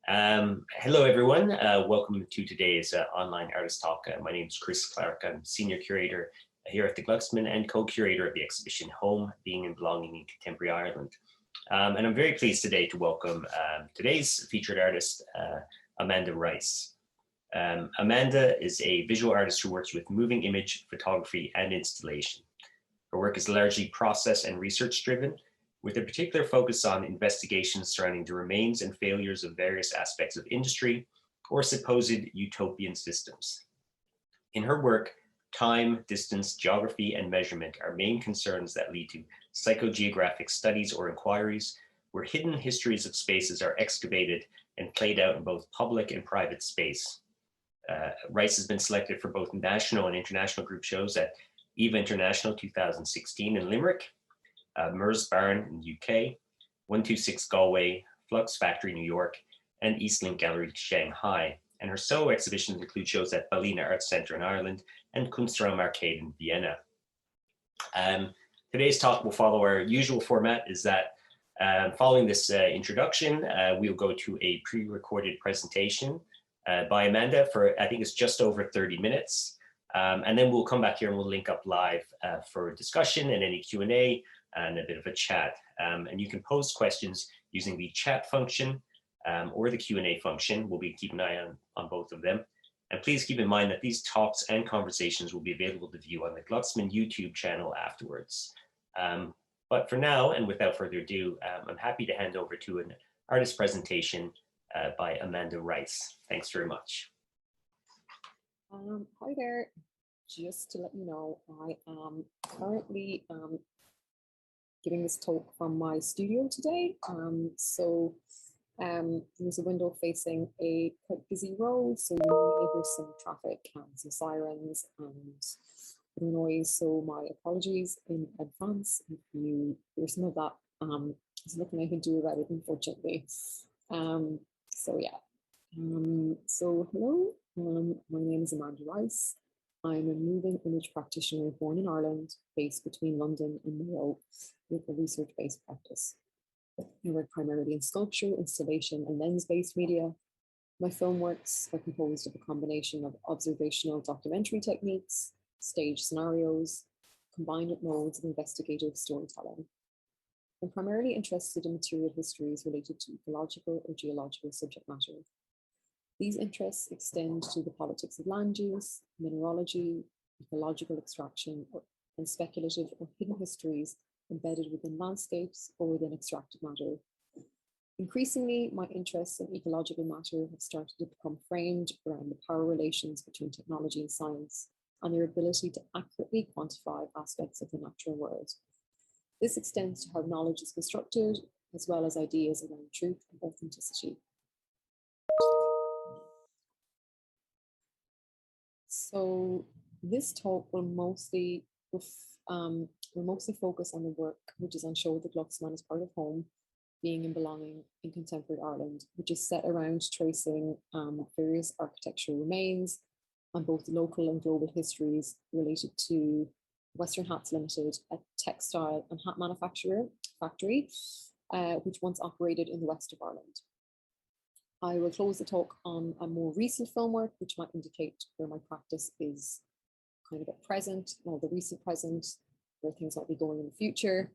Hello, everyone. Welcome to today's online artist talk. My name is Chris Clark. I'm senior curator here at the Glucksman and co-curator of the exhibition Home, Being and Belonging in Contemporary Ireland. And I'm very pleased today to welcome today's featured artist, Amanda Rice. Amanda is a visual artist who works with moving image, photography, and installation. Her work is largely process and research driven, with a particular focus on investigations surrounding the remains and failures of various aspects of industry or supposed utopian systems. In her work, time, distance, geography, and measurement are main concerns that lead to psychogeographic studies or inquiries, where hidden histories of spaces are excavated and played out in both public and private space. Rice has been selected for both national and international group shows at EVA International 2016 in Limerick, Mers Barn in the UK, 126 Galway, Flux Factory New York, and Eastlink Gallery Shanghai. And her solo exhibitions include shows at Ballina Arts Centre in Ireland and Kunstraum Arcade in Vienna. Today's talk will follow our usual format, is that following this introduction, we'll go to a pre-recorded presentation by Amanda for, I think it's just over 30 minutes. And then we'll come back here and we'll link up live for discussion and any Q&A and a bit of a chat. And you can post questions using the chat function or the Q&A function. We'll be keeping an eye on both of them. And please keep in mind that these talks and conversations will be available to view on the Glucksman YouTube channel afterwards. But for now, and without further ado, I'm happy to hand over to an artist presentation by Amanda Rice. Thanks very much. Hi there. Just to let you know, I am currently giving this talk from my studio today. There's a window facing a quite busy road, so you may hear some traffic and some sirens and noise. So my apologies in advance if you hear some of that. There's nothing I can do about it, unfortunately. So hello, my name is Amanda Rice. I'm a moving image practitioner born in Ireland, based between London and Mayo, with a research-based practice. I work primarily in sculpture, installation, and lens-based media. My film works are composed of a combination of observational documentary techniques, stage scenarios, combined with modes of investigative storytelling. I'm primarily interested in material histories related to ecological or geological subject matter. These interests extend to the politics of land use, mineralogy, ecological extraction, and speculative or hidden histories embedded within landscapes or within extracted matter. Increasingly, my interests in ecological matter have started to become framed around the power relations between technology and science and their ability to accurately quantify aspects of the natural world. This extends to how knowledge is constructed, as well as ideas around truth and authenticity. So this talk will mostly focus on the work which is on show at the Glucksman as part of Home, Being and Belonging in Contemporary Ireland, which is set around tracing various architectural remains and both local and global histories related to Western Hats Limited, a textile and hat factory, which once operated in the west of Ireland. I will close the talk on a more recent film work, which might indicate where my practice is kind of at present, or the recent present, where things might be going in the future.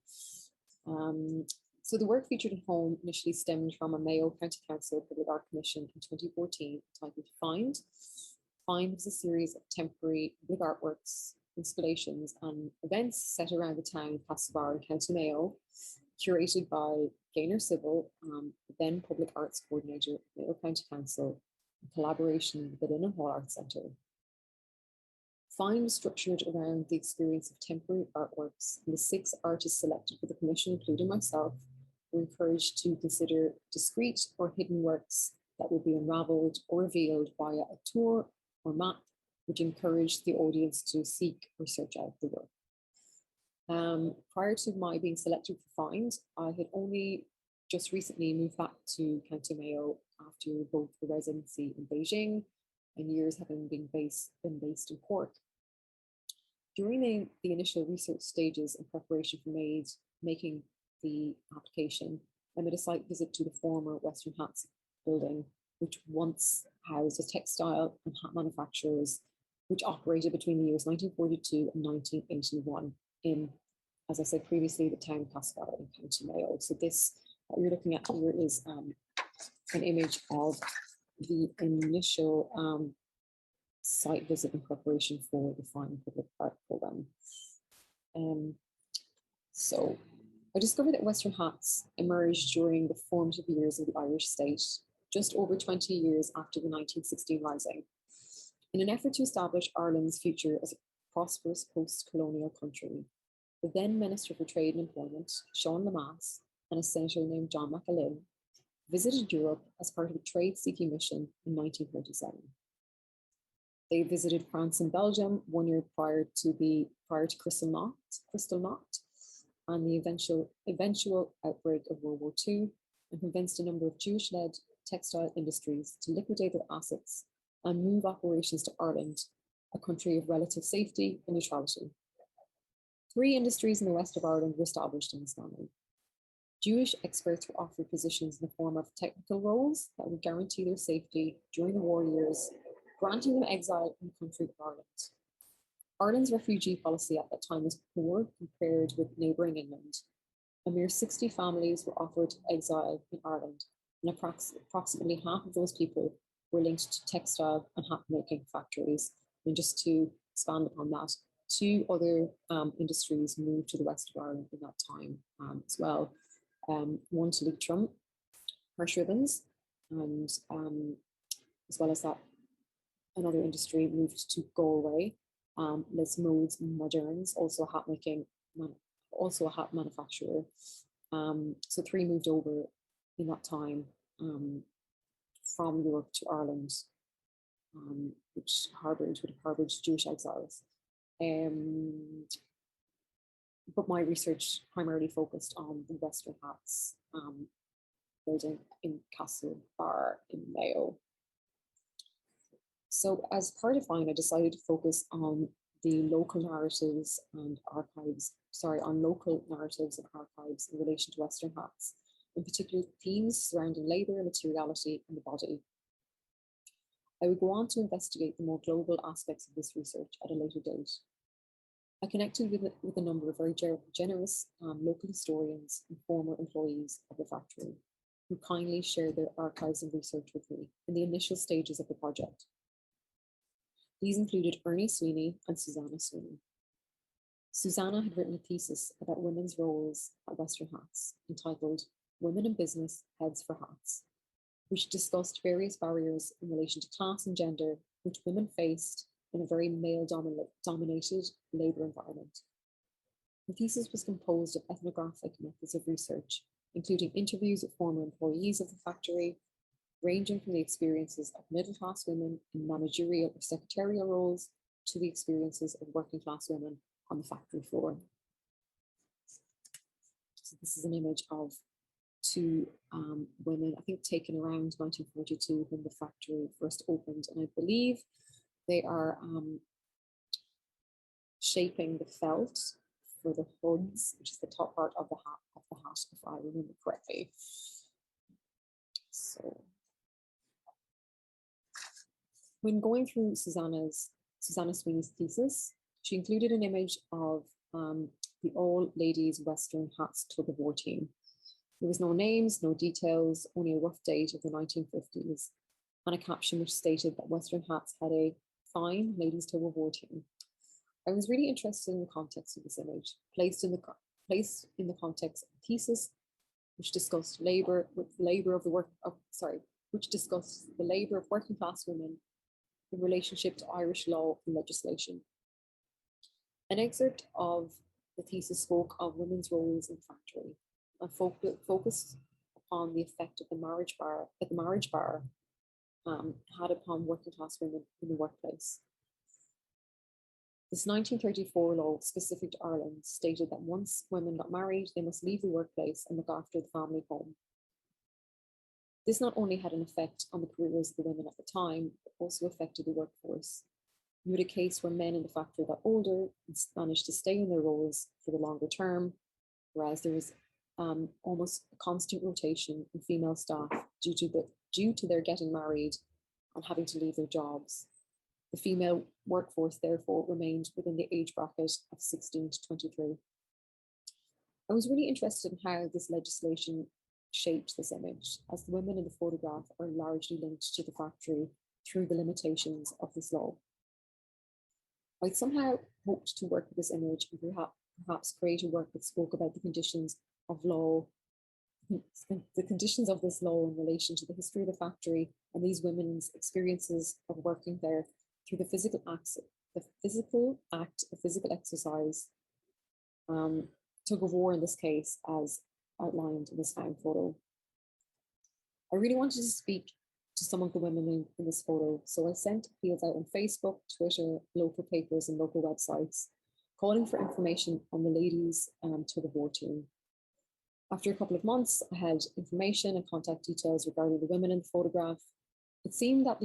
So the work featured in Home initially stemmed from a Mayo County Council Public Art Commission in 2014 titled Find. Find was a series of temporary public artworks, installations, and events set around the town of Castlebar in County Mayo, curated by Gaynor Sybil, the then Public Arts Coordinator of Mayo County Council, in collaboration with the Linen Hall Arts Centre. Find was structured around the experience of temporary artworks, and the 6 artists selected for the commission, including myself, were encouraged to consider discrete or hidden works that would be unravelled or revealed via a tour or map, which encouraged the audience to seek or search out the work. Prior to my being selected for Find, I had only just recently moved back to County Mayo after both the residency in Beijing and years having been based in Cork. During the initial research stages in preparation for making the application, I made a site visit to the former Western Hats building which once housed a textile and hat manufacturers, which operated between the years 1942 and 1981 in, as I said previously, the town of Cascar in County Mayo. So this, what you're looking at here is an image of the initial site visit in preparation for the Fine Public Park programme. So I discovered that Western hats emerged during the formative years of the Irish state, just over 20 years after the 1916 Rising, in an effort to establish Ireland's future as a prosperous post-colonial country. The then Minister for Trade and Employment, Sean Lamass, and a senator named John McAlin visited Europe as part of a trade-seeking mission in 1937. They visited France and Belgium 1 year prior to Kristallnacht, and the eventual outbreak of World War II, and convinced a number of Jewish-led textile industries to liquidate their assets and move operations to Ireland, a country of relative safety and neutrality. 3 industries in the west of Ireland were established in this manner. Jewish experts were offered positions in the form of technical roles that would guarantee their safety during the war years, granting them exile in the country of Ireland. Ireland's refugee policy at that time was poor compared with neighbouring England. A mere 60 families were offered exile in Ireland, and approximately half of those people were linked to textile and hat making factories. And just to expand upon that, 2 other industries moved to the west of Ireland in that time as well. One to Leitrim, Hirsch ribbons, and as well as that, another industry moved to Galway. Les Modes Moderns, also a hat manufacturer. So 3 moved over in that time from Europe to Ireland, which would have harbored Jewish exiles. But my research primarily focused on the Western hats building in Castlebar in Mayo. So as part of Fine, I decided to focus on the local narratives and archives, on local narratives and archives in relation to Western hats, in particular themes surrounding labour, materiality, and the body. I would go on to investigate the more global aspects of this research at a later date. I connected with a number of very generous local historians and former employees of the factory, who kindly shared their archives and research with me in the initial stages of the project. These included Ernie Sweeney and Susanna Sweeney. Susanna had written a thesis about women's roles at Western Hats entitled Women in Business, Heads for Hats, which discussed various barriers in relation to class and gender which women faced in a very male-dominated labour environment. The thesis was composed of ethnographic methods of research, including interviews with former employees of the factory, ranging from the experiences of middle-class women in managerial or secretarial roles to the experiences of working-class women on the factory floor. So this is an image of 2 women, I think taken around 1942 when the factory first opened, and I believe they are shaping the felt for the hoods, which is the top part of the hat, if I remember correctly. So when going through Susanna Sweeney's thesis, she included an image of the All Ladies Western Hats Tug of War team. There was no names, no details, only a rough date of the 1950s, and a caption which stated that Western Hats had a fine ladies tug of war team. I was really interested in the context of this image, placed in the context of the thesis, which discussed which discussed the labour of working class women in relationship to Irish law and legislation. An excerpt of the thesis spoke of women's roles in the factory and focused upon the effect of the marriage bar had upon working class women in the workplace. This 1934 law specific to Ireland stated that once women got married, they must leave the workplace and look after the family home. This not only had an effect on the careers of the women at the time, but also affected the workforce. You had a case where men in the factory got older and managed to stay in their roles for the longer term, whereas there was almost a constant rotation in female staff due to the due to their getting married and having to leave their jobs. The female workforce therefore remained within the age bracket of 16 to 23. I was really interested in how this legislation shaped this image, as the women in the photograph are largely linked to the factory through the limitations of this law. I somehow hoped to work with this image and perhaps create a work that spoke about the conditions of law, the conditions of this law in relation to the history of the factory and these women's experiences of working there through the physical act of physical exercise, tug of war in this case, as outlined in this found photo. I really wanted to speak to some of the women in this photo, so I sent appeals out on Facebook, Twitter, local papers and local websites, calling for information on the ladies tug of war team. After a couple of months, I had information and contact details regarding the women in the photograph. It seemed that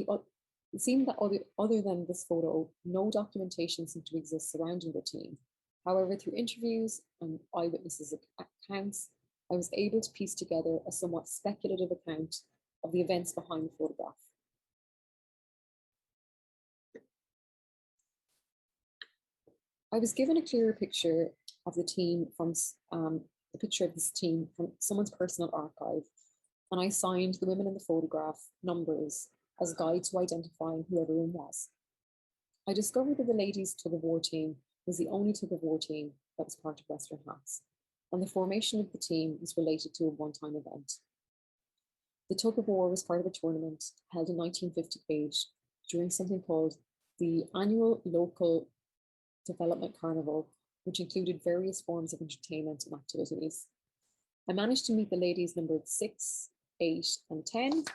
other than this photo, no documentation seemed to exist surrounding the team. However, through interviews and eyewitnesses' accounts, I was able to piece together a somewhat speculative account of the events behind the photograph. I was given a clearer picture of the team from the picture of this team from someone's personal archive, and I assigned the women in the photograph numbers as guides to identifying who everyone was. I discovered that the ladies' tug of war team was the only tug of war team that was part of Western Hats, and the formation of the team was related to a one-time event. The tug of war was part of a tournament held in 1958 during something called the annual local development carnival, which included various forms of entertainment and activities. I managed to meet the ladies numbered 6, 8, and 10,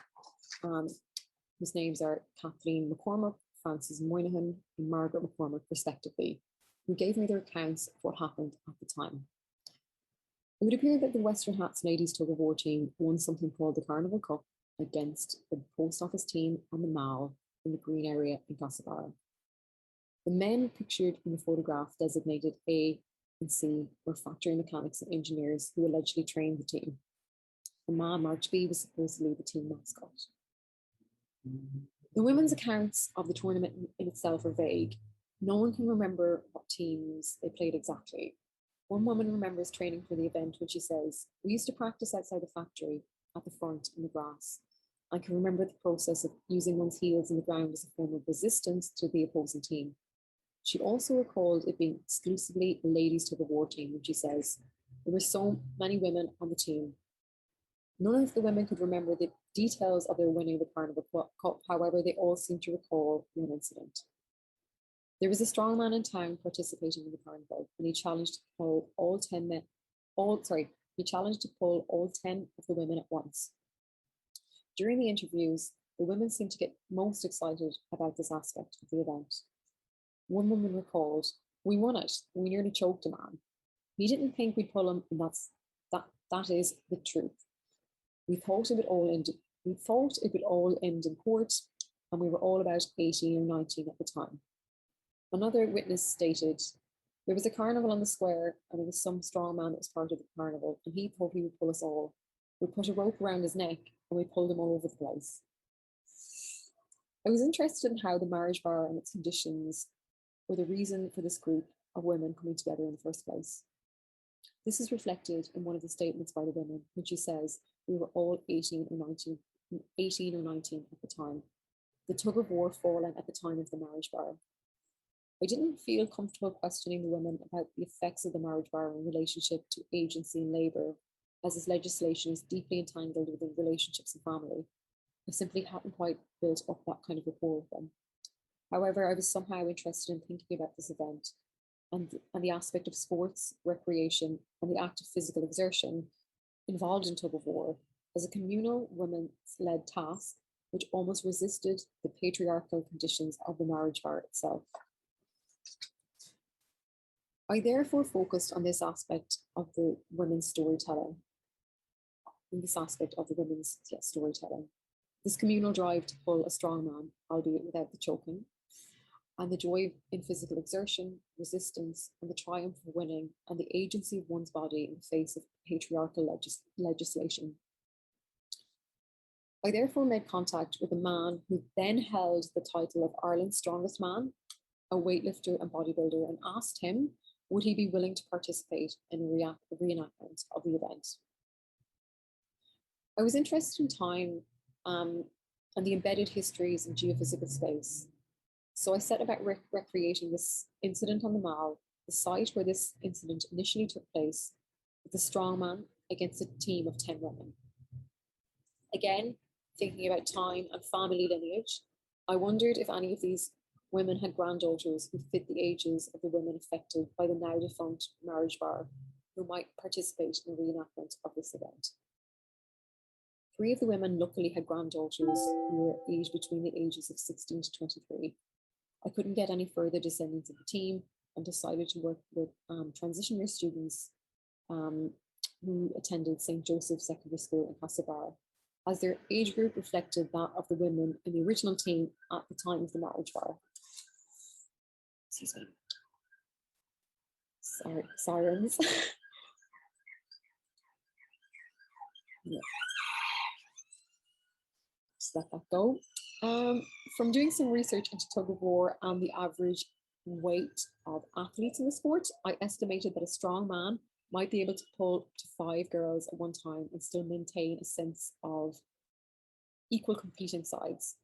whose names are Kathleen McCormick, Frances Moynihan, and Margaret McCormick, respectively, who gave me their accounts of what happened at the time. It would appear that the Western Hats ladies tug of war team won something called the Carnival Cup against the post office team and the Mall in the green area in Castlebar. The men pictured in the photograph designated A and C were factory mechanics and engineers who allegedly trained the team. The man marked B was supposedly the team mascot. The women's accounts of the tournament in itself are vague. No one can remember what teams they played exactly. One woman remembers training for the event when she says, "We used to practice outside the factory, at the front in the grass. I can remember the process of using one's heels in the ground as a form of resistance to the opposing team." She also recalled it being exclusively a ladies' tug of war team when she says, "There were so many women on the team. None of the women could remember the details of their winning the Carnival Cup, however, they all seem to recall one incident. There was a strong man in town participating in the carnival, and he challenged to pull all 10 of the women at once. During the interviews, the women seemed to get most excited about this aspect of the event. One woman recalled, "We won it. We nearly choked a man. He didn't think we'd pull him, and that is the truth. We thought it would all end in court, and we were all about 18 or 19 at the time." Another witness stated, "There was a carnival on the square, and there was some strong man that was part of the carnival, and he thought he would pull us all. We put a rope around his neck, and we pulled him all over the place." I was interested in how the marriage bar and its conditions were the reason for this group of women coming together in the first place. This is reflected in one of the statements by the women when she says, "We were all 18 or 19 at the time. The tug of war fallen at the time of the marriage bar." I didn't feel comfortable questioning the women about the effects of the marriage bar in relationship to agency and labour, as this legislation is deeply entangled within relationships and family. I simply hadn't quite built up that kind of rapport with them. However, I was somehow interested in thinking about this event and the aspect of sports, recreation, and the act of physical exertion involved in tug of war as a communal women's-led task which almost resisted the patriarchal conditions of the marriage bar itself. I therefore focused on this aspect of the women's storytelling. This communal drive to pull a strong man, albeit without the choking, and the joy in physical exertion, resistance, and the triumph of winning, and the agency of one's body in the face of patriarchal legislation. I therefore made contact with a man who then held the title of Ireland's strongest man, a weightlifter and bodybuilder, and asked him would he be willing to participate in a reenactment of the event. I was interested in time and the embedded histories in geophysical space. So I set about recreating this incident on the Mall, the site where this incident initially took place, with a strongman against a team of 10 women. Again, thinking about time and family lineage, I wondered if any of these women had granddaughters who fit the ages of the women affected by the now defunct marriage bar, who might participate in the reenactment of this event. 3 of the women luckily had granddaughters who were aged between the ages of 16 to 23. I couldn't get any further descendants of the team and decided to work with transition year students who attended St. Joseph's Secondary School in Castlebar, as their age group reflected that of the women in the original team at the time of the marriage bar. Excuse me. Sorry, sirens. Yeah. Just let that go. From doing some research into tug of war and the average weight of athletes in the sport, I estimated that a strong man might be able to pull up to 5 girls at one time and still maintain a sense of equal competing sides.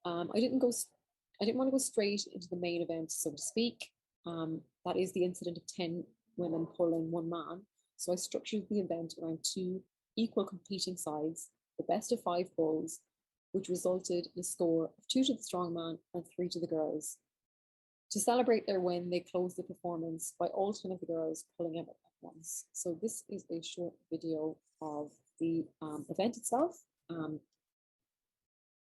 I didn't want to go straight into the main event, so to speak. That is the incident of 10 women pulling one man. So I structured the event around 2 equal competing sides, the best of 5 pulls, which resulted in a score of 2 to the strong man and 3 to the girls. To celebrate their win, they closed the performance by all 10 of the girls pulling out at once. So this is a short video of the event itself.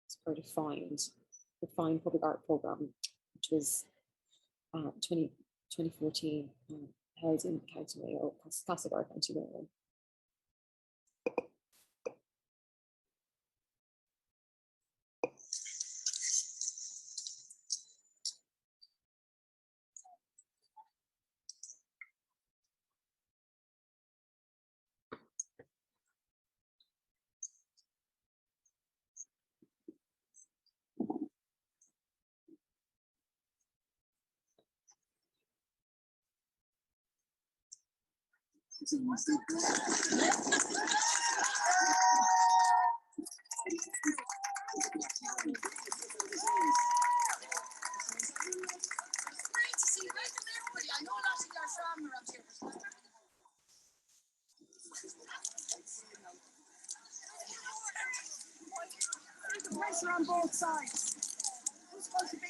It's part of the Fine Public Art Programme, which was 2014, held in County Mayo, Castlebar, County Mayo. Pressure on both sides. Who's supposed to be?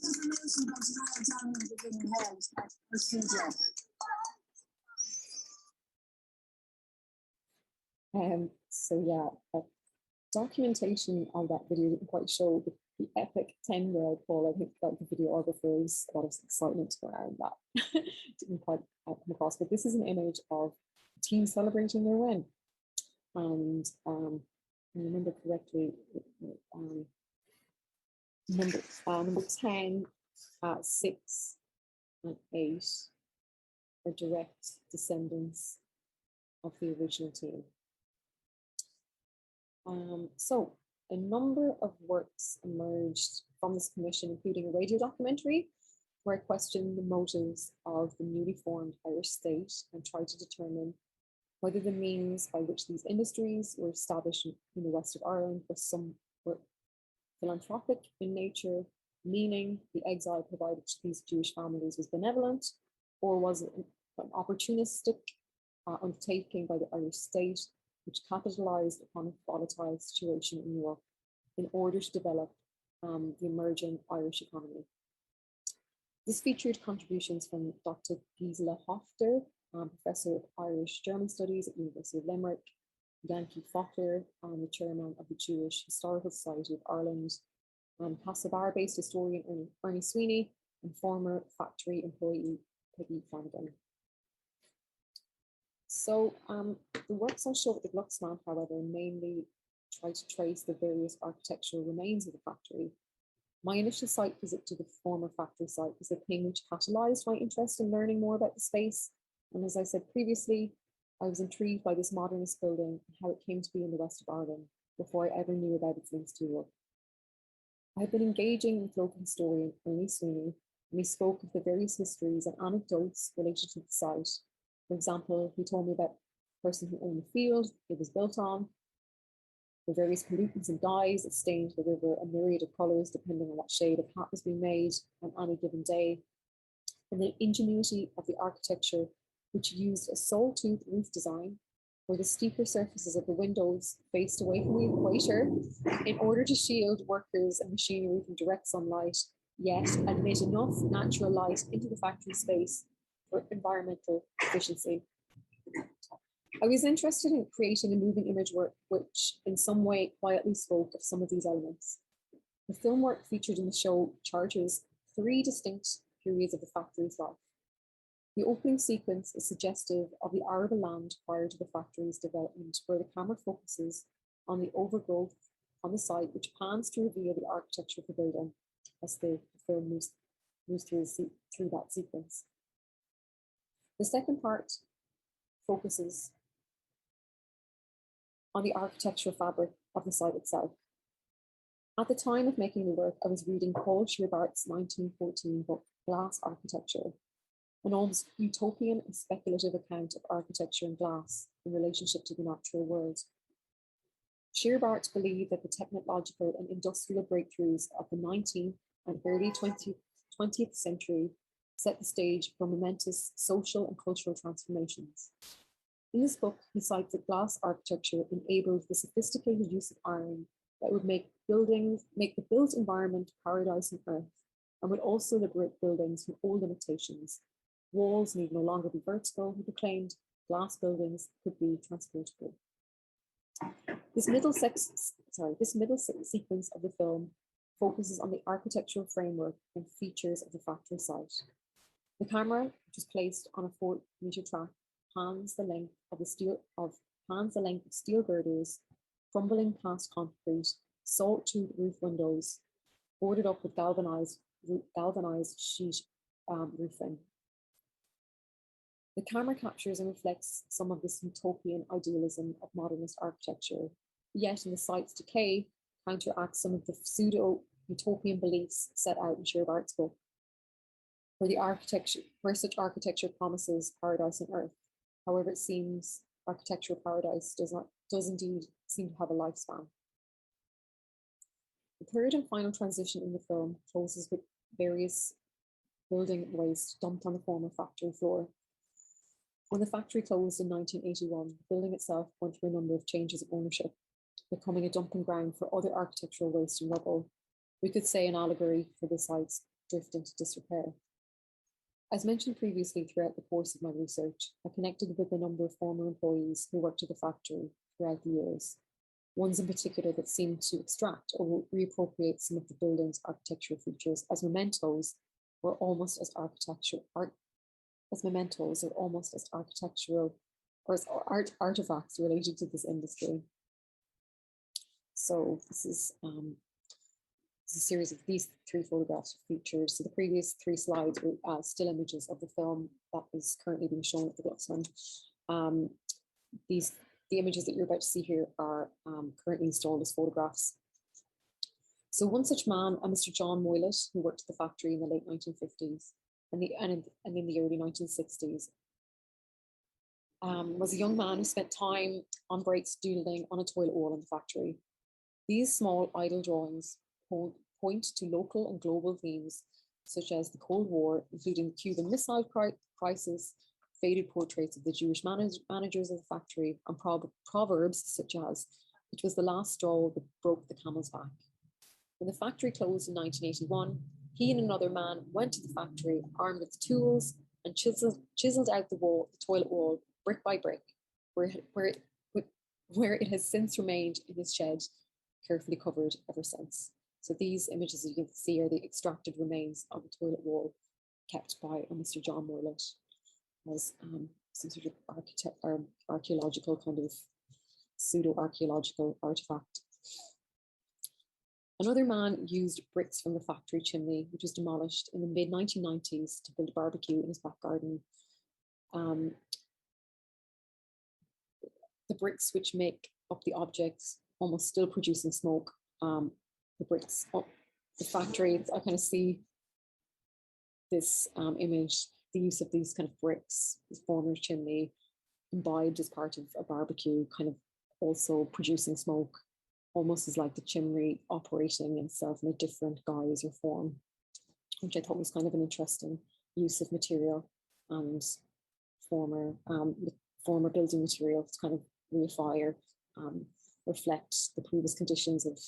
Information goes right down into the head at procedure. So yeah, documentation of that video didn't quite show the epic tender, I'd call. I think like the videographers, a lot of excitement around that. Didn't quite come across, but this is an image of a team celebrating their win. And I remember correctly, number 10, 6, and 8 are direct descendants of the original team. So a number of works emerged from this commission, including a radio documentary where I questioned the motives of the newly formed Irish state and tried to determine whether the means by which these industries were established in the west of Ireland were philanthropic in nature, meaning the exile provided to these Jewish families was benevolent, or was it an opportunistic undertaking by the Irish state, which capitalized upon a volatile situation in Europe in order to develop the emerging Irish economy. This featured contributions from Dr. Gisela Hofter, Professor of Irish German Studies at the University of Limerick, Yankee Fokker, the chairman of the Jewish Historical Society of Ireland, Castlebar-based historian Ernie Sweeney, and former factory employee Peggy Flanagan. So the works I show at the Glucksman, however, mainly try to trace the various architectural remains of the factory. My initial site visit to the former factory site was the thing which catalyzed my interest in learning more about the space. And as I said previously, I was intrigued by this modernist building and how it came to be in the west of Ireland before I ever knew about its links to Europe. I had been engaging with local historian Ernie Sweeney, and we spoke of the various histories and anecdotes related to the site. For example, he told me about the person who owned the field it was built on, the various pollutants and dyes that stained the river a myriad of colours depending on what shade of hat was being made on any given day, and the ingenuity of the architecture, which used a sawtooth roof design where the steeper surfaces of the windows faced away from the equator in order to shield workers and machinery from direct sunlight, yet admit enough natural light into the factory space for environmental efficiency. I was interested in creating a moving image work which in some way quietly spoke of some of these elements. The film work featured in the show charges 3 distinct periods of the factory's life. The opening sequence is suggestive of the arable land prior to the factory's development, where the camera focuses on the overgrowth on the site, which pans to reveal the architecture of the building as the film moves through that sequence. The second part focuses on the architectural fabric of the site itself. At the time of making the work, I was reading Paul Scheerbart's 1914 book, Glass Architecture, an almost utopian and speculative account of architecture and glass in relationship to the natural world. Scheerbart believed that the technological and industrial breakthroughs of the 19th and early 20th century set the stage for momentous social and cultural transformations. In this book, he cites that glass architecture enabled the sophisticated use of iron that would make the built environment paradise on earth, and would also liberate buildings from old limitations. Walls need no longer be vertical, he proclaimed. Glass buildings could be transportable. This middle sequence of the film focuses on the architectural framework and features of the factory site. The camera, which is placed on a 4-meter track, pans the length of steel girders, crumbling past concrete, sawtooth roof windows, boarded up with galvanized sheet roofing. The camera captures and reflects some of this utopian idealism of modernist architecture, yet in the site's decay counteracts some of the pseudo-utopian beliefs set out in Scheerbart's book, where such architecture promises paradise on earth. However, it seems architectural paradise does indeed seem to have a lifespan. The third and final transition in the film closes with various building waste dumped on the former factory floor. When the factory closed in 1981, the building itself went through a number of changes of ownership, becoming a dumping ground for other architectural waste and rubble. We could say an allegory for the site's drift into disrepair. As mentioned previously throughout the course of my research, I connected with a number of former employees who worked at the factory throughout the years, ones in particular that seemed to extract or reappropriate some of the building's architectural features as mementos were almost as architectural or as artifacts related to this industry. So this is a series of these 3 photographs featured. So the previous 3 slides were still images of the film that is currently being shown at the Glucksman. The images that you're about to see here are currently installed as photographs. So one such man, Mr. John Moylett, who worked at the factory in the late 1950s and in the early 1960s, was a young man who spent time on breaks doodling on a toilet wall in the factory. These small idle drawings point to local and global themes such as the Cold War, including the Cuban Missile Crisis, faded portraits of the Jewish managers of the factory, and proverbs such as, "It was the last straw that broke the camel's back." When the factory closed in 1981, he and another man went to the factory armed with tools and chiseled out the toilet wall, brick by brick, where it has since remained in his shed, carefully covered ever since. So these images, as you can see, are the extracted remains of a toilet wall kept by Mr. John Moylett as some sort of archaeological kind of pseudo-archaeological artifact. Another man used bricks from the factory chimney, which was demolished in the mid-1990s, to build a barbecue in his back garden. The bricks which make up the objects almost still producing smoke. The bricks up the factory, I kind of see this image, the use of these kind of bricks, this former chimney, imbibed as part of a barbecue, kind of also producing smoke, almost as like the chimney operating itself in a different guise or form, which I thought was kind of an interesting use of material and former building material to kind of reify or reflect the previous conditions of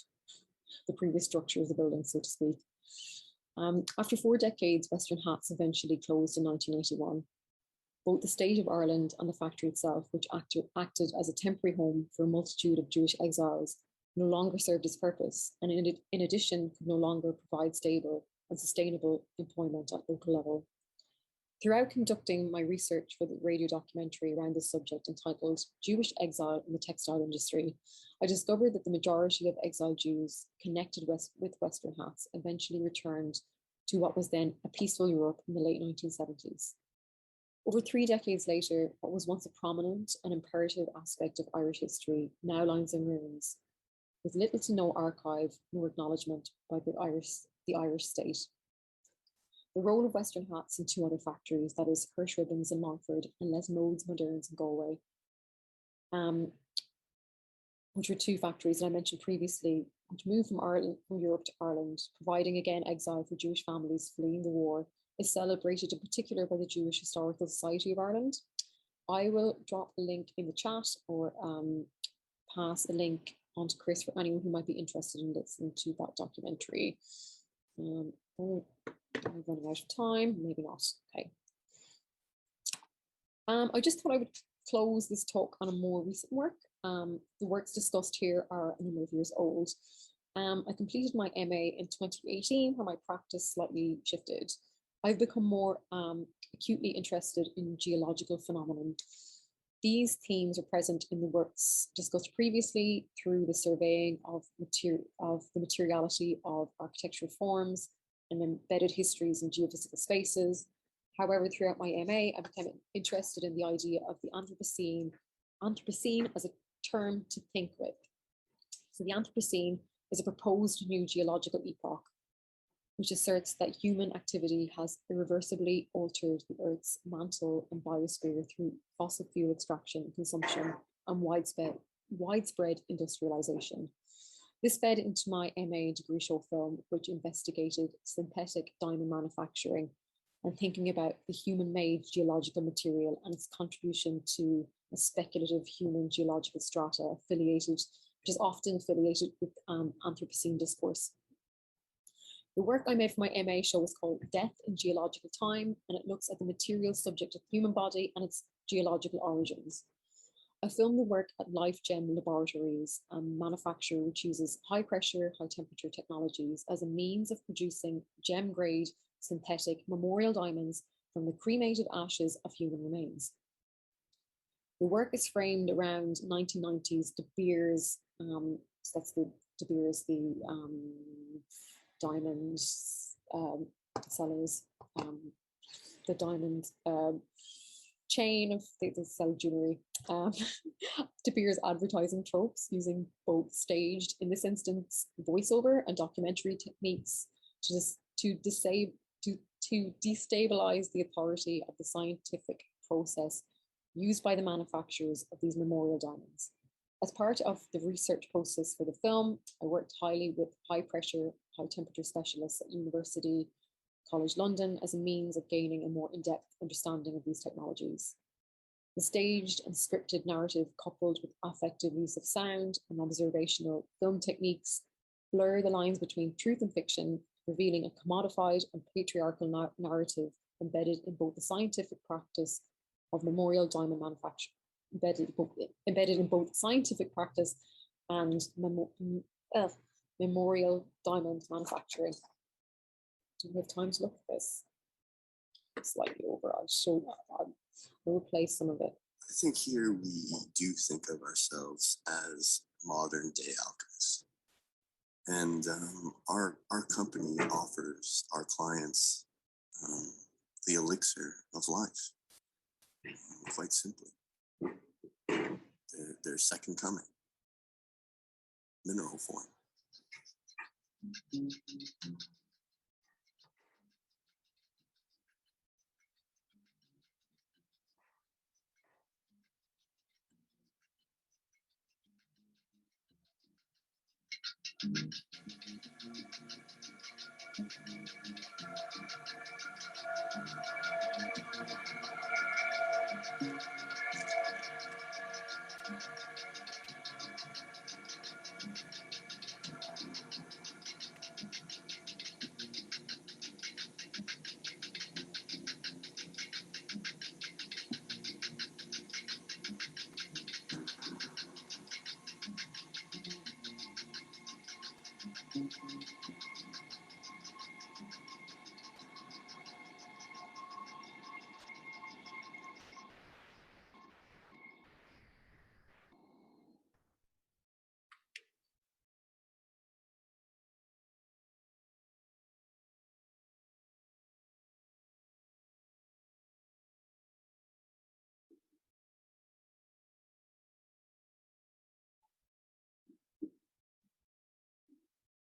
the previous structure of the building, so to speak. After 4 decades, Western Hats eventually closed in 1981. Both the state of Ireland and the factory itself, which acted as a temporary home for a multitude of Jewish exiles, no longer served its purpose, and in addition could no longer provide stable and sustainable employment at local level. Throughout conducting my research for the radio documentary around this subject entitled Jewish Exile in the Textile Industry, I discovered that the majority of exiled Jews connected with Western Hats eventually returned to what was then a peaceful Europe in the late 1970s. Over 3 decades later, what was once a prominent and imperative aspect of Irish history now lies in ruins, with little to no archive nor acknowledgement by the Irish state. The role of Western Hats in 2 other factories, that is Hirsch Ribbons in Montford and Les Modes Modernes in Galway, which were 2 factories that I mentioned previously, which moved from Europe to Ireland, providing again exile for Jewish families fleeing the war, is celebrated in particular by the Jewish Historical Society of Ireland. I will drop a link in the chat or pass a link on to Chris for anyone who might be interested in listening to that documentary. I'm running out of time, maybe not. Okay. I just thought I would close this talk on a more recent work. The works discussed here are a number of years old. I completed my MA in 2018, where my practice slightly shifted. I've become more acutely interested in geological phenomenon. These themes are present in the works discussed previously through the surveying of the materiality of architectural forms and embedded histories in geophysical spaces. However, throughout my MA, I became interested in the idea of the Anthropocene as a term to think with. So the Anthropocene is a proposed new geological epoch, which asserts that human activity has irreversibly altered the Earth's mantle and biosphere through fossil fuel extraction, consumption, and widespread industrialization. This fed into my MA degree short film, which investigated synthetic diamond manufacturing and thinking about the human-made geological material and its contribution to a speculative human geological strata which is often affiliated with Anthropocene discourse. The work I made for my MA show is called Death in Geological Time, and it looks at the material subject of the human body and its geological origins. I filmed the work at Life Gem Laboratories, a manufacturer which uses high pressure, high temperature technologies as a means of producing gem grade synthetic memorial diamonds from the cremated ashes of human remains. The work is framed around 1990s De Beers, so that's the De Beers, the diamond sellers, the diamond chain of the sell jewelry. De Beers advertising tropes using both staged, in this instance, voiceover and documentary techniques to destabilize the authority of the scientific process used by the manufacturers of these memorial diamonds. As part of the research process for the film, I worked highly with high pressure, high temperature specialists at University College London as a means of gaining a more in-depth understanding of these technologies. The staged and scripted narrative, coupled with affective use of sound and observational film techniques, blur the lines between truth and fiction, revealing a commodified and patriarchal narrative embedded in both the scientific practice of memorial diamond manufacture, embedded in both scientific practice and memorial diamond manufacturing. Do we have time to look at this? Slightly over, I'll replace some of it. I think here we do think of ourselves as modern day alchemists. And our company offers our clients the elixir of life, quite simply. Their second coming, mineral form.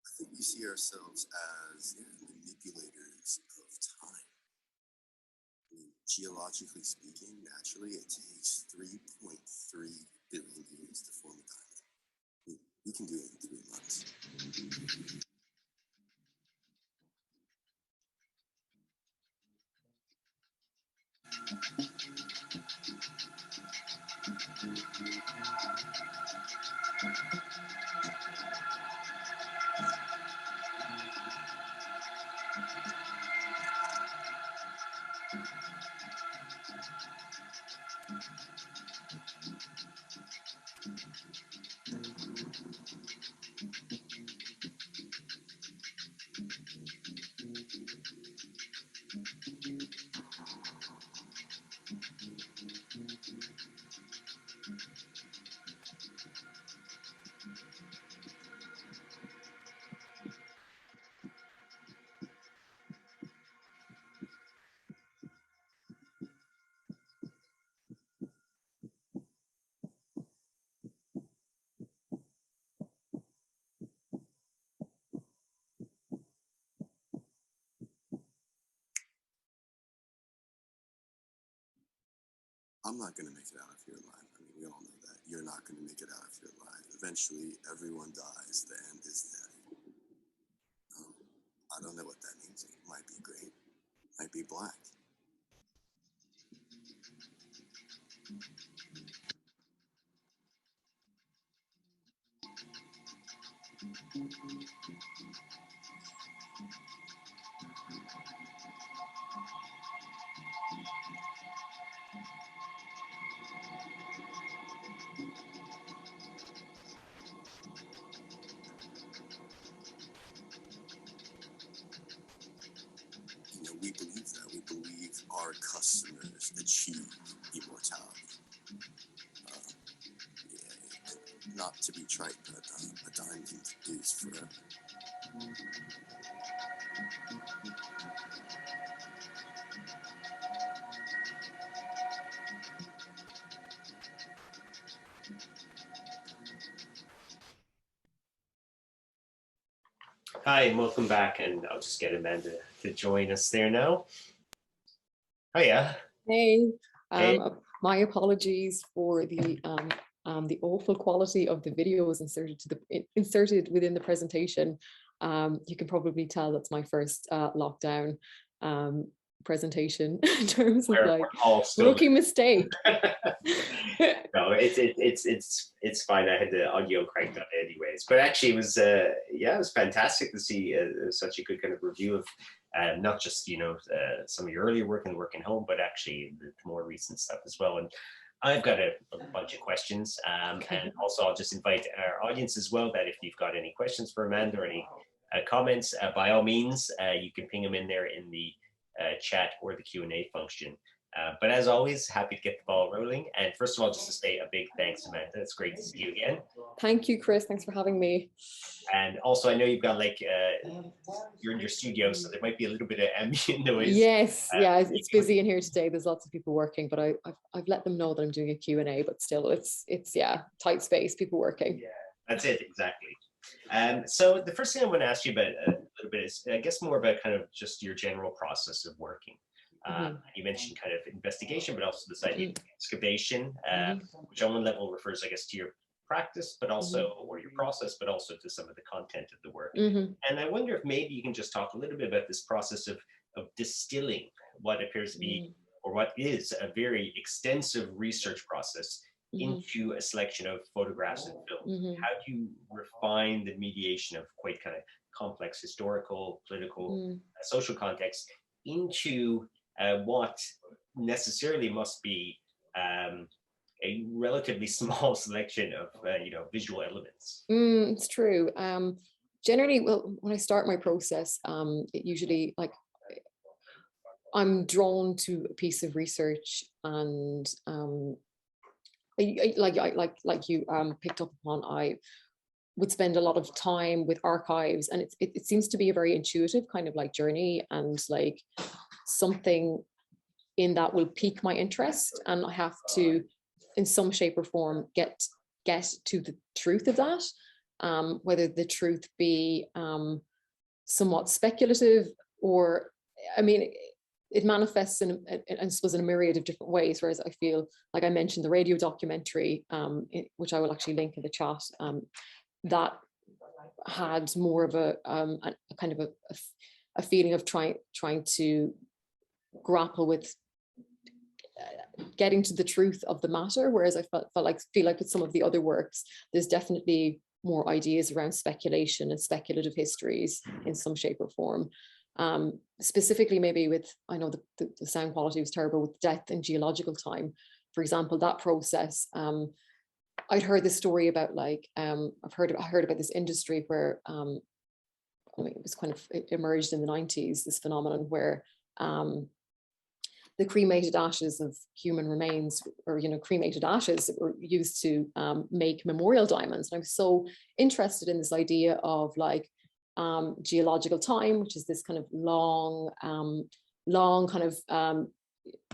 I think we see ourselves as manipulators of time. I mean, geologically speaking, naturally, it takes 3.3 billion years to form a diamond. We can do it in 3 months. I'm not going to make it out of here alive. I mean, we all know that. You're not going to make it out of here alive. Eventually, everyone dies. The end is death. I don't know what that means. It might be great. Might be black. our customers achieve immortality. Yeah, not to be trite, but a dime can produce forever. Hi, and welcome back, and I'll just get Amanda to join us there now. Hiya. Hey, Hey. my apologies for the awful quality of the videos inserted within the presentation. You can probably tell that's my first lockdown presentation in terms of like rookie mistake. No, it's fine. I had the audio cranked up anyways, but actually it was yeah, it was fantastic to see such a good kind of review of not just some of your earlier work and working home, but actually the more recent stuff as well. And I've got a bunch of questions, and also I'll just invite our audience as well that if you've got any questions for Amanda or any comments, by all means, you can ping them in there in the chat or the Q&A function. But as always, happy to get the ball rolling. And first of all, just to say a big thanks, Amanda. It's great to see you again. Thank you, Chris. Thanks for having me. And also, I know you've got like, you're in your studio, so there might be a little bit of ambient noise. Yes, yeah, it's busy in here today. There's lots of people working, but I've let them know that I'm doing a Q&A, but still it's yeah, tight space, people working. Yeah, that's it, exactly. So the first thing I want to ask you about a little bit is, I guess, more about kind of just your general process of working. You mentioned kind of investigation, but also this idea of excavation, which on one level refers, I guess, to your practice, but also, or your process, but also to some of the content of the work. And I wonder if maybe you can just talk a little bit about this process of distilling what appears to be, or what is a very extensive research process into a selection of photographs and films. How do you refine the mediation of quite kind of complex historical, political, social context into what necessarily must be a relatively small selection of visual elements? It's true. Generally, well, when I start my process, it usually, like, I'm drawn to a piece of research, and like you picked up upon, I would spend a lot of time with archives, and it seems to be a very intuitive kind of like journey, and like something in that will pique my interest, and I have to, in some shape or form, get to the truth of that, whether the truth be somewhat speculative, or, I mean, it manifests in I suppose in a myriad of different ways. Whereas I feel like I mentioned the radio documentary, which I will actually link in the chat, that had more of a kind of a feeling of trying to grapple with getting to the truth of the matter. Whereas I feel like with some of the other works, there's definitely more ideas around speculation and speculative histories in some shape or form. Specifically, maybe with, I know the sound quality was terrible with Death in Geological Time, for example, that process. I'd heard this story about, like, I heard about this industry where, I mean, it emerged in the 90s, this phenomenon where the cremated ashes of human remains, or cremated ashes, were used to make memorial diamonds. And I was so interested in this idea of, like, geological time, which is this kind of long kind of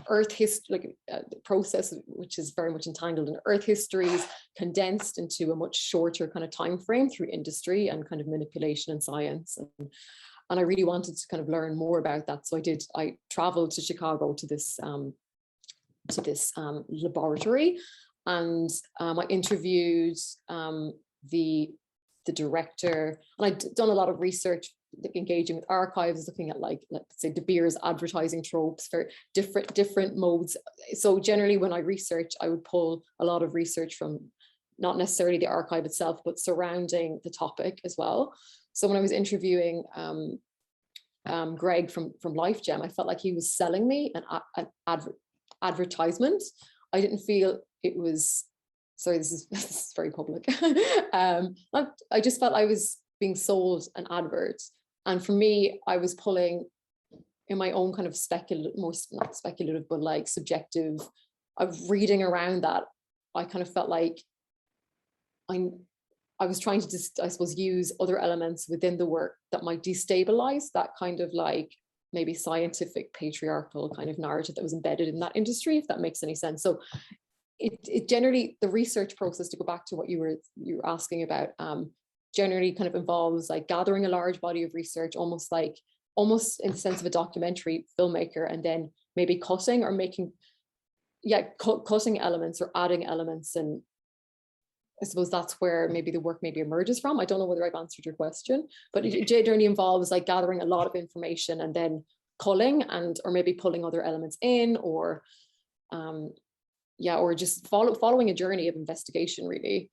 earth history, like process which is very much entangled in earth histories, condensed into a much shorter kind of time frame through industry and kind of manipulation and science. And I really wanted to kind of learn more about that. So I traveled to Chicago to this laboratory, and I interviewed the director, and I'd done a lot of research engaging with archives, looking at, like, let's say, De Beers advertising tropes for different modes. So generally when I research, I would pull a lot of research from not necessarily the archive itself, but surrounding the topic as well. So when I was interviewing Greg from LifeGem, I felt like he was selling me an advertisement. I didn't feel it was, sorry, this is very public. I just felt I was being sold an advert. And for me, I was pulling in my own kind of speculative, more not speculative, but like subjective of reading around that, I kind of felt like I was trying to just, I suppose, use other elements within the work that might destabilize that kind of like maybe scientific patriarchal kind of narrative that was embedded in that industry, if that makes any sense. So it generally, the research process, to go back to what you were asking about, generally kind of involves like gathering a large body of research, almost in the sense of a documentary filmmaker, and then maybe cutting or making, cutting elements or adding elements. And I suppose that's where maybe the work maybe emerges from. I don't know whether I've answered your question, but it generally involves like gathering a lot of information and then culling or maybe pulling other elements in, or or just following a journey of investigation, really.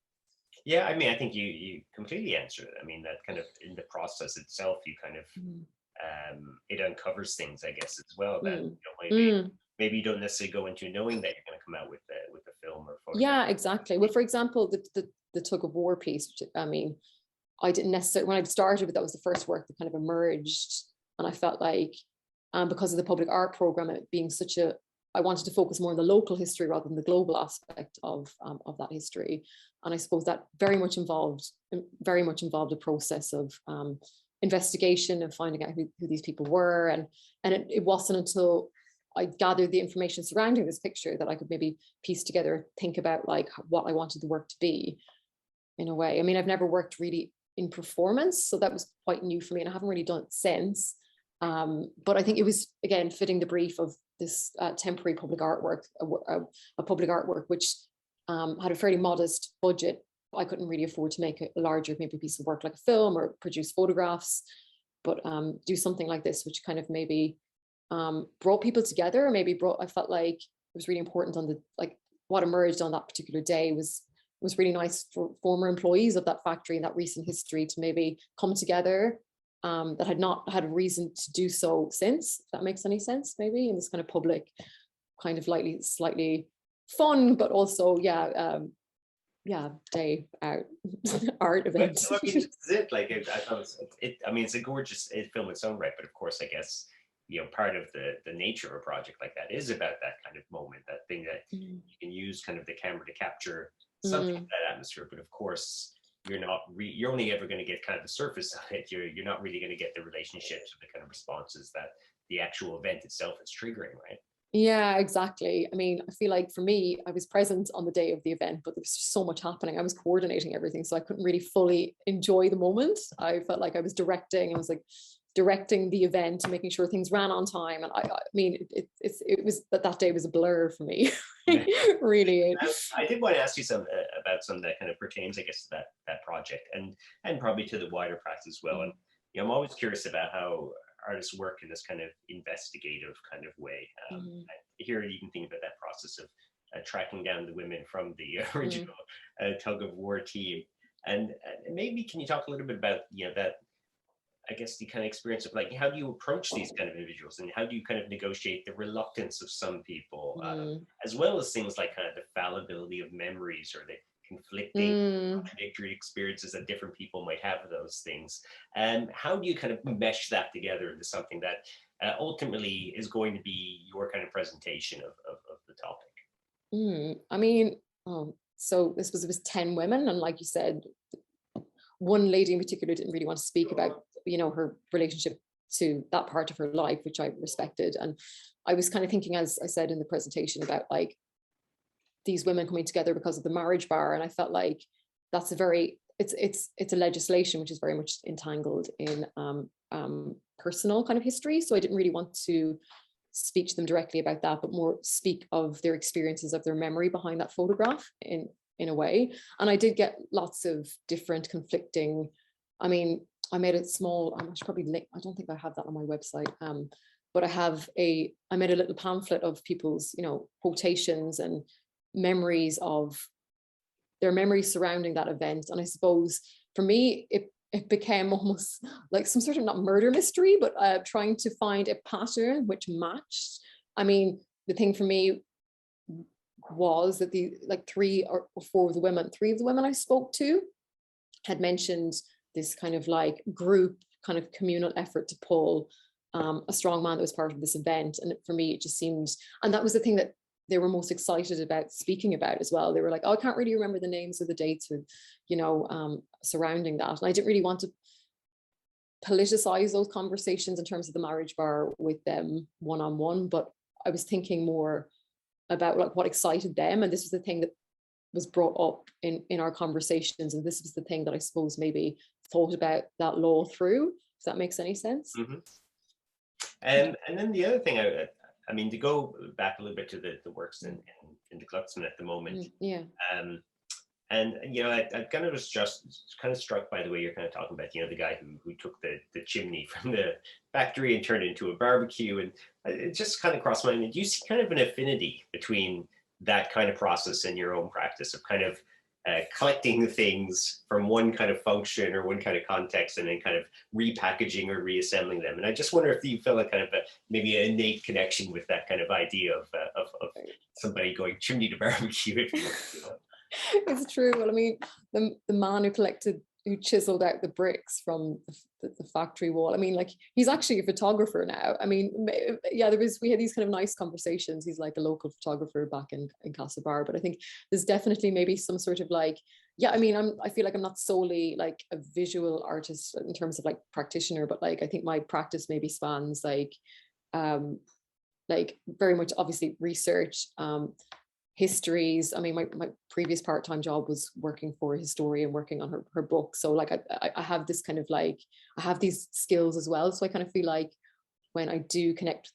Yeah, I mean, I think you completely answered it. I mean, that kind of in the process itself, you kind of it uncovers things, I guess, as well, that maybe you don't necessarily go into knowing that you're going to come out with a film or photograph. Yeah, exactly. Well, for example, the tug of war piece, I mean, I didn't necessarily, when I started with that, was the first work that kind of emerged, and I felt like because of the public art program, it being I wanted to focus more on the local history rather than the global aspect of that history. And I suppose that very much involved a process of investigation and finding out who these people were. And it wasn't until I gathered the information surrounding this picture that I could maybe piece together, think about like what I wanted the work to be, in a way. I mean, I've never worked really in performance, so that was quite new for me, and I haven't really done it since. But I think it was, again, fitting the brief of this temporary public artwork, a public artwork which had a fairly modest budget. I couldn't really afford to make a larger maybe piece of work like a film or produce photographs, but do something like this, which kind of maybe brought people together. I felt like it was really important on what emerged on that particular day was really nice for former employees of that factory and that recent history to maybe come together that had not had a reason to do so since, if that makes any sense, maybe in this kind of public, kind of slightly fun, but also day out art event. I mean, this is it. Like I thought I mean, it's a gorgeous film in its own right, but of course, I guess, you know, part of the nature of a project like that is about that kind of moment, that thing that you can use kind of the camera to capture something of that atmosphere. But of course, you're only ever going to get kind of the surface of it. You're not really going to get the relationships or the kind of responses that the actual event itself is triggering, right? Yeah, exactly. I mean, I feel like for me, I was present on the day of the event, but there was just so much happening. I was coordinating everything, so I couldn't really fully enjoy the moment. I felt like I was directing the event and making sure things ran on time. And I mean, it was that day was a blur for me. Really. I did want to ask you about some that kind of pertains, I guess, to that project and probably to the wider practice as well. And you know, I'm always curious about how artists work in this kind of investigative kind of way. Here you can think about that process of tracking down the women from the original tug of war team. And maybe can you talk a little bit about, you know, that, I guess, the kind of experience of like, how do you approach these kind of individuals, and how do you kind of negotiate the reluctance of some people, as well as things like kind of the fallibility of memories or the conflicting, contradictory experiences that different people might have of those things. And how do you kind of mesh that together into something that ultimately is going to be your kind of presentation of the topic? I mean, so it was 10 women, and like you said, one lady in particular didn't really want to speak about, you know, her relationship to that part of her life, which I respected. And I was kind of thinking, as I said in the presentation, about like these women coming together because of the marriage bar, and I felt like that's it's a legislation which is very much entangled in personal kind of history. So I didn't really want to speak to them directly about that, but more speak of their experiences, of their memory behind that photograph in a way. And I did get lots of different conflicting. I mean, I made it small. I should probably link. I don't think I have that on my website. But I made a little pamphlet of people's, you know, quotations and memories of their memories surrounding that event. And I suppose for me, it became almost like some sort of, not murder mystery, but trying to find a pattern which matched. I mean, the thing for me was that three of the women I spoke to had mentioned this kind of like group kind of communal effort to pull a strong man that was part of this event. And for me, it just seemed, and that was the thing that they were most excited about speaking about as well. They were like, oh, I can't really remember the names of the dates or, you know, surrounding that. And I didn't really want to politicize those conversations in terms of the marriage bar with them one-on-one, but I was thinking more about like what excited them. And this was the thing that was brought up in our conversations. And this was the thing that I suppose maybe thought about that law through, if that makes any sense. Mm-hmm. And then the other thing, I mean, to go back a little bit to the works in the Glucksman at the moment. Yeah. And you know, I kind of was just kind of struck by the way you're kind of talking about, you know, the guy who took the chimney from the factory and turned it into a barbecue, and it just kind of crossed my mind. Do you see kind of an affinity between that kind of process and your own practice of kind of collecting things from one kind of function or one kind of context and then kind of repackaging or reassembling them? And I just wonder if you felt like kind of maybe an innate connection with that kind of idea of somebody going chimney to barbecue. It's true. Well, I mean, the man who chiseled out the bricks from the factory wall, I mean, like, he's actually a photographer now. I mean, yeah, we had these kind of nice conversations. He's like a local photographer back in Castlebar, but I think there's definitely maybe some sort of like, yeah, I mean, I feel like I'm not solely like a visual artist in terms of like practitioner, but like, I think my practice maybe spans like very much obviously research, histories. I mean, my previous part-time job was working for a historian, working on her book. So like I have this kind of like, I have these skills as well. So I kind of feel like when I do connect with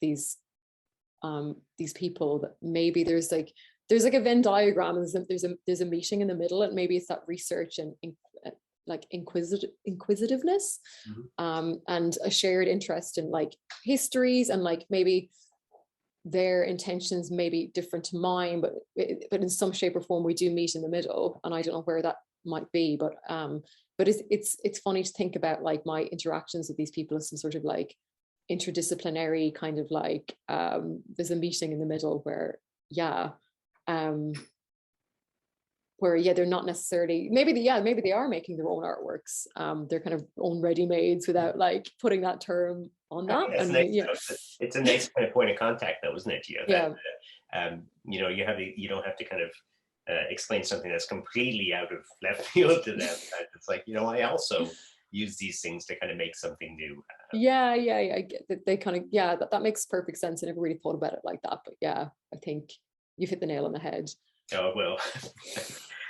these people, that maybe there's like a Venn diagram, and there's a meeting in the middle, and maybe it's that research and like inquisitiveness, and a shared interest in like histories, and like maybe their intentions may be different to mine, but in some shape or form we do meet in the middle. And I don't know where that might be, but it's funny to think about like my interactions with these people as some sort of like interdisciplinary kind of like there's a meeting in the middle where they're not necessarily, maybe they are making their own artworks, they're kind of own ready-mades without like putting that term on that. Yeah, it's a nice kind of point of contact, though, isn't it? You know, you don't have to kind of explain something that's completely out of left field to them. It's like, you know, I also use these things to kind of make something new. I get that. They kind of, that makes perfect sense. I never really thought about it like that, but yeah, I think you've hit the nail on the head. Oh, well.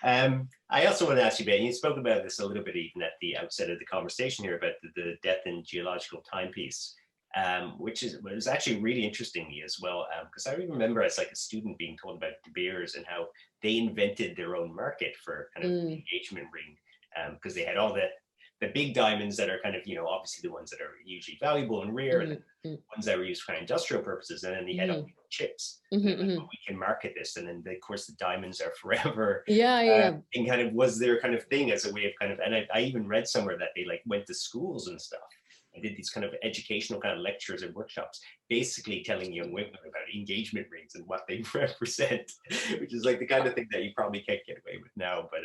I also want to ask you, Ben, you spoke about this a little bit even at the outset of the conversation here about the death and geological timepiece, which was actually really interesting to me as well, because I remember as like a student being told about De Beers and how they invented their own market for kind of the engagement ring, because they had all the big diamonds that are kind of, you know, obviously the ones that are usually valuable and rare, and ones that were used for kind of industrial purposes, and then they had all chips. We can market this, and then of course the diamonds are forever. And kind of was their kind of thing as a way of kind of, and I even read somewhere that they like went to schools and stuff and did these kind of educational kind of lectures and workshops, basically telling young women about engagement rings and what they represent, which is like the kind of thing that you probably can't get away with now. But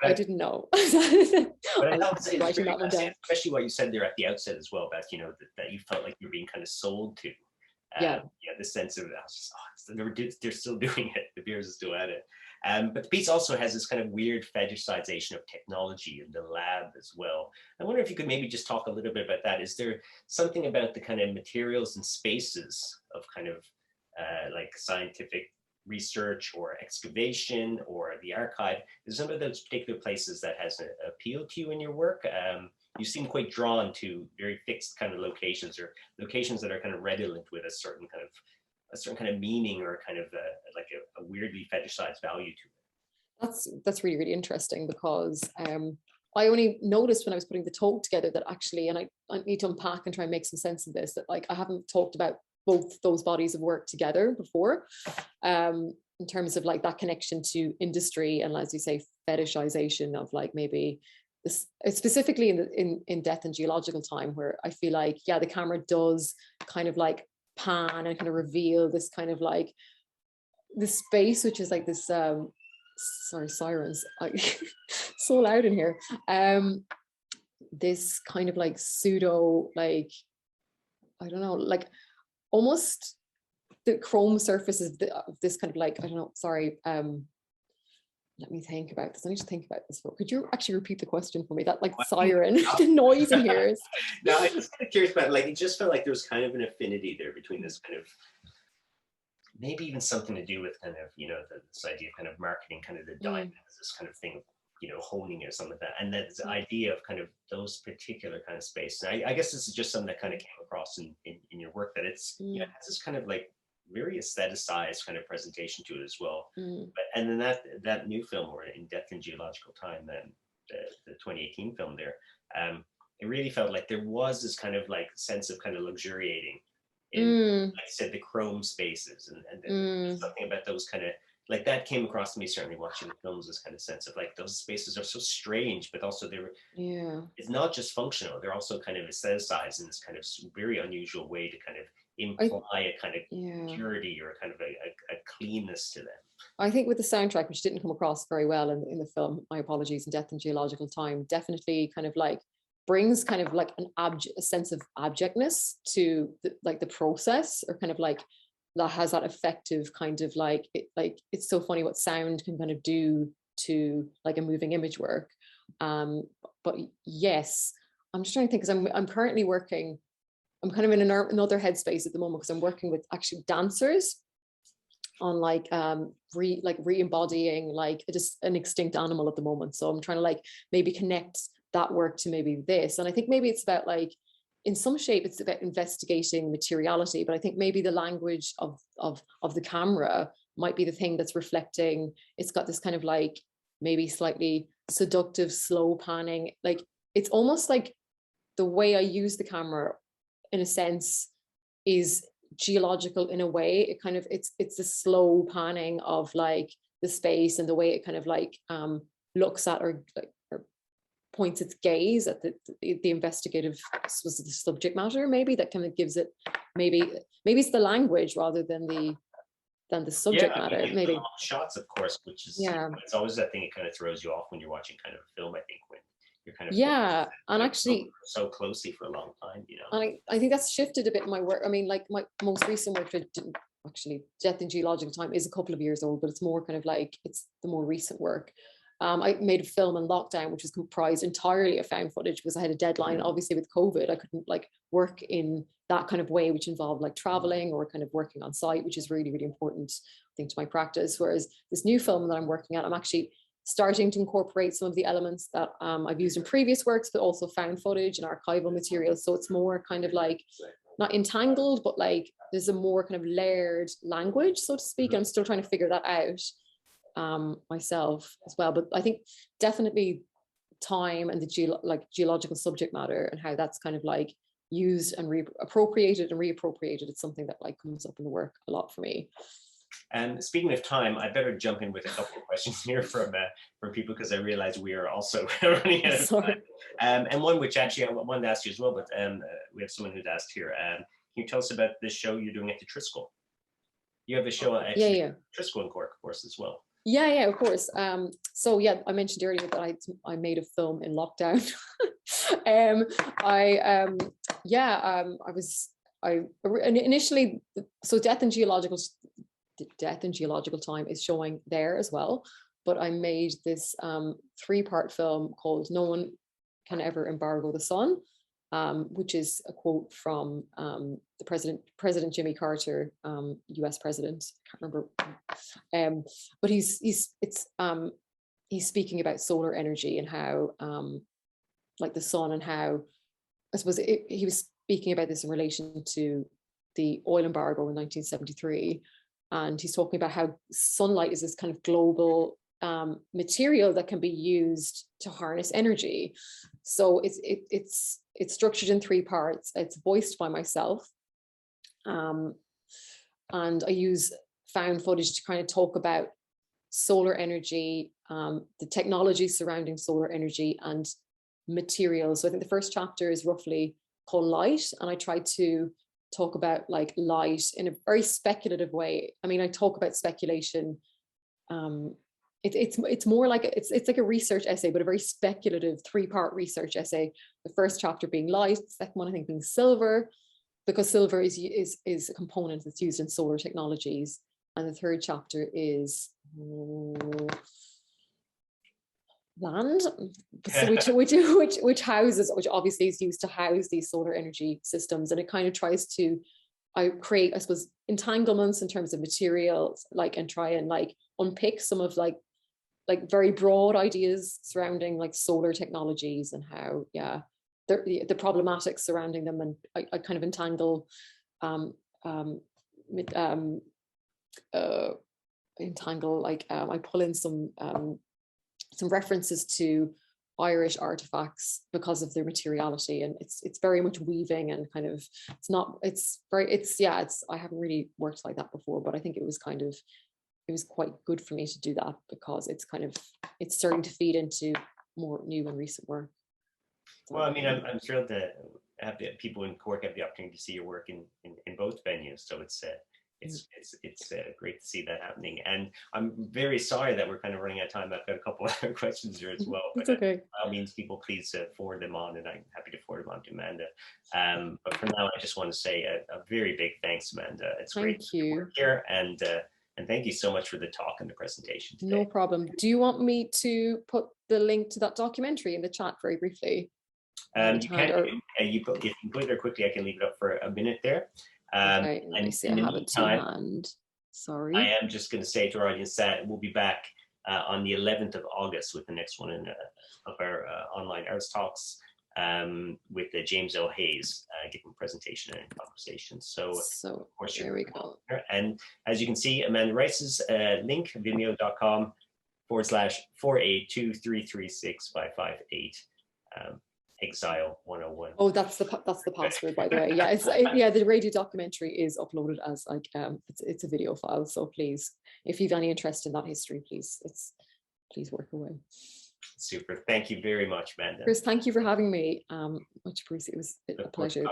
I didn't know. But I thought it's writing that one down, especially what you said there at the outset as well, about, you know, that you felt like you were being kind of sold to. The sense of they're still doing it. De Beers is still at it. But the piece also has this kind of weird fetishization of technology in the lab as well. I wonder if you could maybe just talk a little bit about that. Is there something about the kind of materials and spaces of kind of like scientific research or excavation or the archive? Is some of those particular places that has an appeal to you in your work? You seem quite drawn to very fixed kind of locations, or locations that are kind of redolent with a certain kind of meaning, or kind of like a weirdly fetishized value to it. That's really, really interesting, because I only noticed when I was putting the talk together that actually, and I need to unpack and try and make some sense of this, that like I haven't talked about both those bodies of work together before, in terms of like that connection to industry and, as you say, fetishization of like maybe this, specifically in death and geological time, where I feel like, the camera does kind of like pan and kind of reveal this kind of like this space, which is like this sorry, sirens, so loud in here, this kind of like pseudo like I don't know, like almost the chrome surface of this kind of like, I don't know, sorry, let me think about this. I need to think about this. Could you actually repeat the question for me? That like siren, the noise in here is. No, I'm just kind of curious about, like, it just felt like there was kind of an affinity there between this kind of, maybe even something to do with kind of, this idea of kind of marketing, kind of the diamond as this kind of thing, honing it or something like that. And then the idea of kind of those particular kind of space. And I guess this is just something that kind of came across in your work, that it's, it has this kind of like very aestheticized kind of presentation to it as well. But and then that new film, or In Death and Geological Time, then the 2018 film there, it really felt like there was this kind of like sense of kind of luxuriating in, like I said, the chrome spaces, and something about those kind of, like, that came across to me certainly watching the films, this kind of sense of like those spaces are so strange, but also it's not just functional, they're also kind of aestheticized in this kind of very unusual way to kind of imply a kind of purity or kind of a cleanness to them. I think with the soundtrack, which didn't come across very well in the film, my apologies, In Death and Geological Time, definitely kind of like brings kind of like a sense of abjectness to the process, or kind of like that has that effective kind of like it's so funny what sound can kind of do to like a moving image work. But yes, I'm just trying to think, because I'm currently working, I'm kind of in another headspace at the moment, because I'm working with actually dancers on like re-embodying like just an extinct animal at the moment. So I'm trying to like maybe connect that work to maybe this. And I think maybe it's about like, in some shape, it's about investigating materiality, but I think maybe the language of the camera might be the thing that's reflecting. It's got this kind of like maybe slightly seductive, slow panning. Like it's almost like the way I use the camera, in a sense, is geological in a way. It kind of it's a slow panning of like the space, and the way it kind of like looks at or points its gaze at the investigative, the subject matter, maybe, that kind of gives it, maybe it's the language rather than the subject matter. I mean, maybe shots, of course, which is it's always that thing, it kind of throws you off when you're watching kind of a film, I think, when you're kind of and actually so closely for a long time, and I think that's shifted a bit in my work. I mean, like my most recent work, actually Death in Geological Time, is a couple of years old, but it's more kind of like, it's the more recent work. I made a film in lockdown, which was comprised entirely of found footage, because I had a deadline. Obviously with COVID, I couldn't like work in that kind of way, which involved like traveling or kind of working on site, which is really, really important, I think, to my practice. Whereas this new film that I'm working at, I'm actually starting to incorporate some of the elements that I've used in previous works, but also found footage and archival materials. So it's more kind of like, not entangled, but like there's a more kind of layered language, so to speak. I'm still trying to figure that out myself as well. But I think definitely time and the geological subject matter, and how that's kind of like used and appropriated and reappropriated, it's something that like comes up in the work a lot for me. And speaking of time, I better jump in with a couple of questions here from people, because I realize we are also running out of time. And one which actually I wanted to ask you as well, but we have someone who's asked here. Can you tell us about this show you're doing at the Triskel? You have a show at Triskel in Cork, of course, as well. Yeah, of course. So yeah, I mentioned earlier that I made a film in lockdown. Initially, so Death and Geological Time is showing there as well, but I made this 3-part film called No One Can Ever Embargo the Sun, which is a quote from the President Jimmy Carter, US president. I can't remember, but he's speaking about solar energy and how like the sun, and how, I suppose he was speaking about this in relation to the oil embargo in 1973, and he's talking about how sunlight is this kind of global material that can be used to harness energy. So it's structured in 3 parts. It's voiced by myself, and I use found footage to kind of talk about solar energy, the technology surrounding solar energy, and materials. So I think the first chapter is roughly called Light, and I try to talk about like light in a very speculative way. I mean, I talk about speculation. It's more like it's like a research essay, but a very speculative 3-part research essay. The first chapter being light, the second one I think being silver, because silver is a component that's used in solar technologies. And the third chapter is land, so which houses, which obviously is used to house these solar energy systems, and it kind of tries to create, I suppose, entanglements in terms of materials, like, and try and like unpick some of like very broad ideas surrounding like solar technologies and how, yeah, the problematics surrounding them, and I kind of entangle I pull in some references to Irish artifacts because of their materiality, and it's very much weaving, and kind of I haven't really worked like that before, but I think it was quite good for me to do that, because it's starting to feed into more new and recent work. Well, I mean, I'm thrilled to have the people in Cork have the opportunity to see your work in both venues. So it's great to see that happening. And I'm very sorry that we're kind of running out of time. I've got a couple other questions here as well. It's but okay. By all means, people, please forward them on, and I'm happy to forward them on to Amanda. But for now, I just want to say a very big thanks, Amanda. It's great to work here, and thank you so much for the talk and the presentation today. No problem. Do you want me to put the link to that documentary in the chat very briefly? You can. If you put it there quickly, I can leave it up for a minute there. Okay, let me see. I have it to hand. Sorry. I am just going to say to our audience that we'll be back on the 11th of August with the next one of our online arts talks with James L. Hayes giving presentation and conversation. So of course, there we go. And as you can see, Amanda Rice's link, vimeo.com/482336558. Exile 101. Oh, that's the password, by the way. Yeah, the radio documentary is uploaded as like it's a video file. So please, if you've any interest in that history, please work away. Super. Thank you very much, Amanda. Chris, thank you for having me. Much appreciated. It was a pleasure.